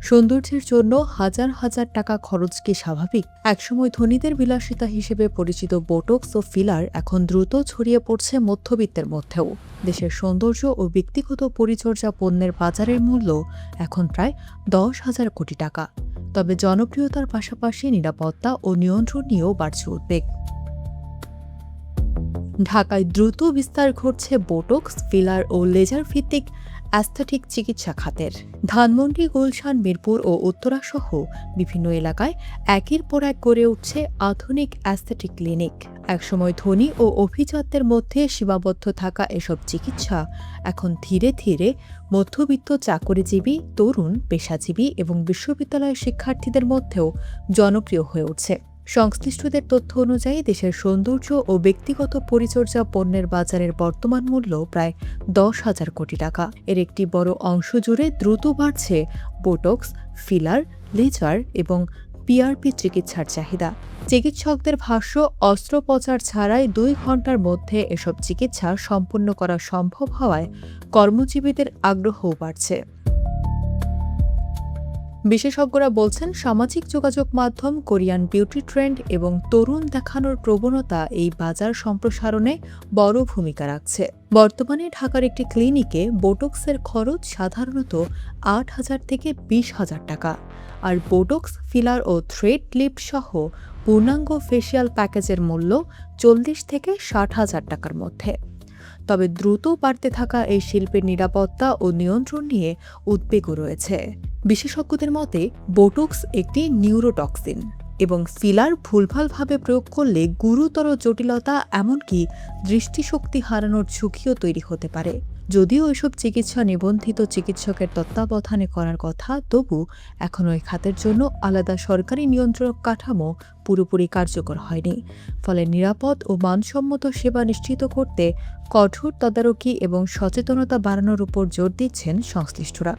সৌন্দর্যের জন্য হাজার হাজার টাকা খরচ কি স্বাভাবিক? একসময় ধনীদের বিলাসিতা হিসেবে পরিচিত বোটক্স ও ফিলার এখন দ্রুত ছড়িয়ে পড়ছে মধ্যবিত্তের মধ্যেও। দেশের সৌন্দর্য ও ব্যক্তিগত পরিচর্যা পণ্যের বাজারের মূল্য এখন প্রায় 10,000 কোটি টাকা। তবে জনপ্রিয়তার পাশাপাশি নিরাপত্তা ও নিয়ন্ত্রণ নিয়েও বাড়ছে উদ্বেগ। ঢাকায় দ্রুত বিস্তার ঘটছে বোটক্স, ফিলার ও লেজার ভিত্তিক অ্যাস্থেটিক চিকিৎসা খাতের। ধানমন্ডি, গুলশান, মিরপুর ও উত্তরাসহ বিভিন্ন এলাকায় একের পর এক গড়ে উঠছে আধুনিক অ্যাস্থেটিক ক্লিনিক। একসময় ধনী ও অভিজাতদের মধ্যে সীমাবদ্ধ থাকা এসব চিকিৎসা এখন ধীরে ধীরে মধ্যবিত্ত, চাকরিজীবী, তরুণ, পেশাজীবী এবং বিশ্ববিদ্যালয়ের শিক্ষার্থীদের মধ্যেও জনপ্রিয় হয়ে উঠছে। সংশ্লিষ্টদের তথ্য অনুযায়ী দেশের সৌন্দর্য ও ব্যক্তিগত পরিচর্যা পণ্যের বাজারের বর্তমান মূল্য প্রায় 10,000 কোটি টাকা। এর একটি বড় অংশ জুড়ে দ্রুত বাড়ছে বোটক্স, ফিলার, লেজার এবং পিআরপি চিকিৎসার চাহিদা। চিকিৎসকদের ভাষ্য, অস্ত্রোপচার ছাড়াই 2 ঘন্টার মধ্যে এসব চিকিৎসা সম্পন্ন করা সম্ভব হওয়ায় কর্মজীবীদের আগ্রহও বাড়ছে। বিশেষজ্ঞরা বলছেন, সামাজিক যোগাযোগ মাধ্যম, কোরিয়ান বিউটি ট্রেন্ড এবং তরুণ দেখানোর প্রবণতা এই বাজার সম্প্রসারণে বড় ভূমিকা রাখছে। বর্তমানে ঢাকার একটি ক্লিনিকে বোটক্সের খরচ সাধারণত 8,000 থেকে 20,000 টাকা, আর বোটক্স, ফিলার ও থ্রেড লিফট সহ পূর্ণাঙ্গ ফেসিয়াল প্যাকেজের মূল্য 40 থেকে 60,000 টাকার মধ্যে। তবে দ্রুত বাড়তে থাকা এই শিল্পের নিরাপত্তা ও নিয়ন্ত্রণ নিয়ে উদ্বেগও রয়েছে। বিশেষজ্ঞদের মতে, বোটক্স একটি নিউরোটক্সিন এবং ফিলার ভুলভালভাবে প্রয়োগ করলে গুরুতর জটিলতা, এমনকি দৃষ্টিশক্তি হারানোর ঝুঁকিও তৈরি হতে পারে। যদিও এসব চিকিৎসা নিবন্ধিত চিকিৎসকের তত্ত্বাবধানে করার কথা, তবু এখনও এই খাতের জন্য আলাদা সরকারি নিয়ন্ত্রক কাঠামো পুরোপুরি কার্যকর হয়নি। ফলে নিরাপদ ও মানসম্মত সেবা নিশ্চিত করতে কঠোর তদারকি এবং সচেতনতা বাড়ানোর উপর জোর দিচ্ছেন সংশ্লিষ্টরা।